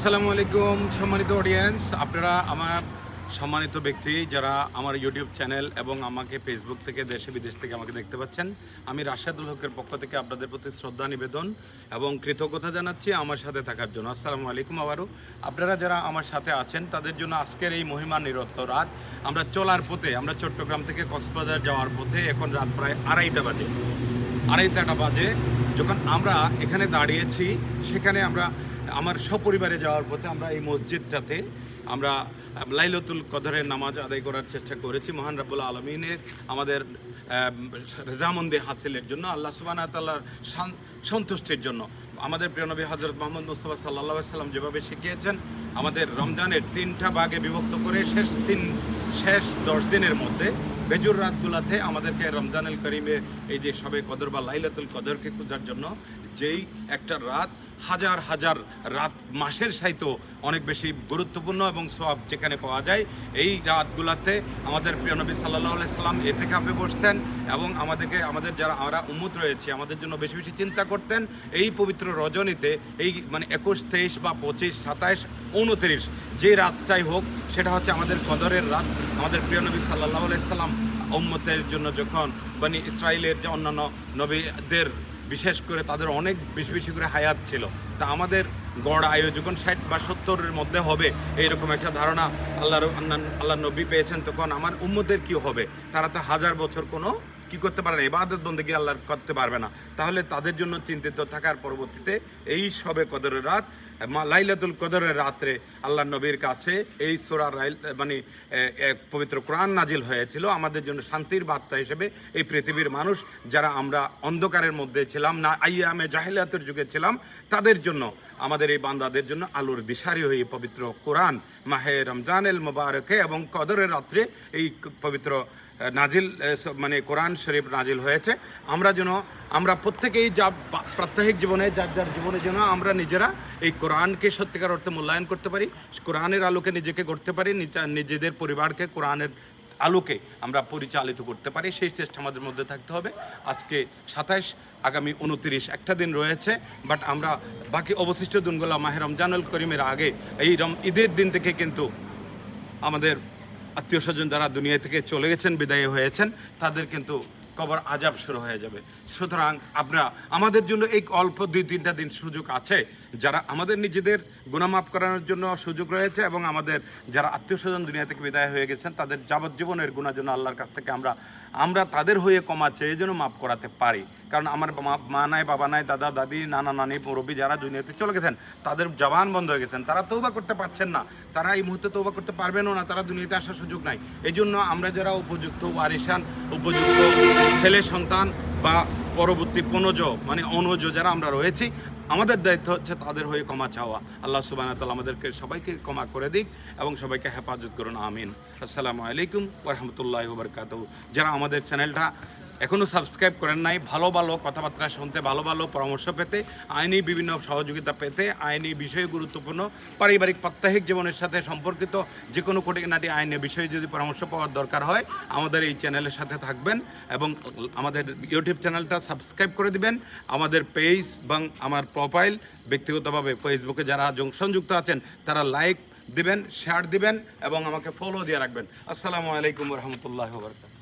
আসসালামু আলাইকুম সম্মানিত অডিয়েন্স, আপনারা আমার সম্মানিত ব্যক্তি যারা আমার ইউটিউব চ্যানেল এবং আমাকে ফেসবুক থেকে দেশে বিদেশ থেকে আমাকে দেখতে পাচ্ছেন, আমি রাশেদুল হকের পক্ষ থেকে আপনাদের প্রতি শ্রদ্ধা নিবেদন এবং কৃতজ্ঞতা জানাচ্ছি আমার সাথে থাকার জন্য। আসসালামু আলাইকুম। আবারও আপনারা যারা আমার সাথে আছেন তাদের জন্য আজকের এই মহিমা নিরত্ত রাত আমরা চলার পথে, আমরা চট্টগ্রাম থেকে কক্সবাজার যাওয়ার পথে এখন রাত প্রায় আড়াইটা বাজে যখন আমরা এখানে দাঁড়িয়েছি, সেখানে আমরা আমার সপরিবারে যাওয়ার পথে আমরা এই মসজিদটাতে আমরা লাইলাতুল কদরের নামাজ আদায় করার চেষ্টা করেছি মহান রাব্বুল আলমিনের আমাদের রেজামন্দি হাসিলের জন্য, আল্লাহ সুবহানাহু ওয়া তাআলার সন্তুষ্টির জন্য। আমাদের প্রিয় নবী হযরত মুহাম্মদ মুস্তাফা সাল্লাল্লাহু আলাইহি সাল্লাম যেভাবে শিখিয়েছেন, আমাদের রমজানের 3টা ভাগে বিভক্ত করে শেষ 10 দিনের মধ্যে বেজুর রাতগুলাতে আমাদেরকে রমজানুল করিমের এই যে সবে কদর বা লাইলাতুল কদরকে খোঁজার জন্য যেই একটা রাত হাজার হাজার রাত মাসের সাইতেও অনেক বেশি গুরুত্বপূর্ণ এবং সওয়াব যেখানে পাওয়া যায়, এই রাতগুলাতে আমাদের প্রিয় নবী সাল্লাল্লাহু আলাইহি সাল্লাম ইতিকাফে বসতেন এবং আমাদের যারা আমরা উম্মত রয়েছি আমাদের জন্য বেশি বেশি চিন্তা করতেন। এই পবিত্র রজনীতে এই 21, 23 বা 25, 27, 29 যে রাতটাই হোক, সেটা হচ্ছে আমাদের কদরের রাত। আমাদের প্রিয় নবী সাল্লাল্লাহু আলাইহি সাল্লাম উম্মতের জন্য যখন বনি ইসরাইলের যে অন্যান্য নবীদের বিশেষ করে তাদের অনেক বেশি বেশি করে হায়াত ছিল, তা আমাদের গড় আয়ু যখন 60 বা 70-এর মধ্যে হবে এইরকম একটা ধারণা আল্লাহ নবী পেয়েছেন, তখন আমার উম্মতের কি হবে? তারা তো 1000 বছর কোনো কি করতে পারে না, ইবাদত বন্দেগী আল্লাহর করতে পারবে না। তাহলে তাদের জন্য চিন্তিত থাকার পরবর্তীতে এই সবে কদরের রাত লাইলাতুল কদরের রাত্রে আল্লাহ নবীর কাছে এই সূরা এক পবিত্র কোরআন নাজিল হয়েছিল আমাদের জন্য শান্তির বার্তা হিসেবে। এই পৃথিবীর মানুষ যারা আমরা অন্ধকারের মধ্যে ছিলাম, না আইয়ামে জাহিলিয়াতের যুগে ছিলাম, তাদের জন্য আমাদের এই বান্দাদের জন্য আলোর দিশারি হয়ে পবিত্র কোরআন মাহে রমজানুল মুবারকে এবং কদরের রাত্রে এই পবিত্র নাজিল কোরআন শরীফ নাজিল হয়েছে। আমরা প্রত্যেকেই যা প্রাত্যহিক জীবনে যার জীবনে যেন আমরা নিজেরা এই কোরআনকে সত্যিকার অর্থে মূল্যায়ন করতে পারি, কোরআনের আলোকে নিজেকে গড়তে পারি, নিজেদের পরিবারকে কোরআনের আলোকে আমরা পরিচালিত করতে পারি, সেই চেষ্টা আমাদের মধ্যে থাকতে হবে। আজকে 27, আগামী 29 একটা দিন রয়েছে, বাট আমরা বাকি অবশিষ্ট দিনগুলো মাহে রমজানুল করিমের আগে এই ঈদের দিন থেকে কিন্তু আমাদের আত্মীয় স্বজন যারা দুনিয়া থেকে চলে গেছেন, বিদায় হয়েছেন, তাদের কিন্তু কবর আজাব শুরু হয়ে যাবে। সুতরাং আমাদের জন্য এই অল্প 2-3টা দিন সুযোগ আছে, যারা আমাদের নিজেদের গুনাহ মাফ করানোর জন্য সুযোগ রয়েছে এবং আমাদের যারা আত্মীয় স্বজন দুনিয়া থেকে বিদায় হয়ে গেছেন তাদের যাবজ্জীবনের গুনাহ যেন আল্লাহর কাছ থেকে আমরা তাদের হয়ে ক্ষমা চেয়ে যেন মাফ করাতে পারি। কারণ আমার মা নাই, বাবা নাই, দাদা দাদি, নানা নানি, মুরব্বী যারা দুনিয়াতে চলে গেছেন, তাদের জবান বন্ধ হয়ে গেছেন, তারা তওবা করতে পারছেন না, তারা এই মুহূর্তে তওবা করতে পারবেনও না, তারা দুনিয়াতে আসার সুযোগ নাই। এই জন্য আমরা যারা উপযুক্ত ওয়ারিসান, উপযুক্ত ছেলে সন্তান বা পরবর্তী অনুজ যারা আমরা রয়েছি, আমাদের দায়িত্ব হচ্ছে তাদের হয়ে ক্ষমা চাওয়া। আল্লাহ সুবহানাহু ওয়া তাআলা আমাদেরকে সবাইকে ক্ষমা করে দিক এবং সবাইকে হেফাজত করুন, আমিন। আসসালামু আলাইকুম ওয়া রাহমাতুল্লাহি ওয়া বারাকাতুহু। যারা আমাদের চ্যানেলটা এখনও সাবস্ক্রাইব করেন নাই, ভালো ভালো কথাবার্তা শুনতে, ভালো ভালো পরামর্শ পেতে, আইনি বিভিন্ন সহযোগিতা পেতে, আইনি বিষয়ে গুরুত্বপূর্ণ পারিবারিক প্রাত্যহিক জীবনের সাথে সম্পর্কিত যে কোনো খুঁটিনাটি আইনি বিষয়ে যদি পরামর্শ পাওয়ার দরকার হয়, আমাদের এই চ্যানেলের সাথে থাকবেন এবং আমাদের ইউটিউব চ্যানেলটা সাবস্ক্রাইব করে দিবেন। আমাদের পেজ এবং আমার প্রোফাইল ব্যক্তিগতভাবে ফেসবুকে যারা সংযুক্ত আছেন তারা লাইক দিবেন, শেয়ার দিবেন এবং আমাকে ফলো দিয়ে রাখবেন। আসসালামু আলাইকুম ওয়া রাহমাতুল্লাহি ওয়া বারাকাতুহু।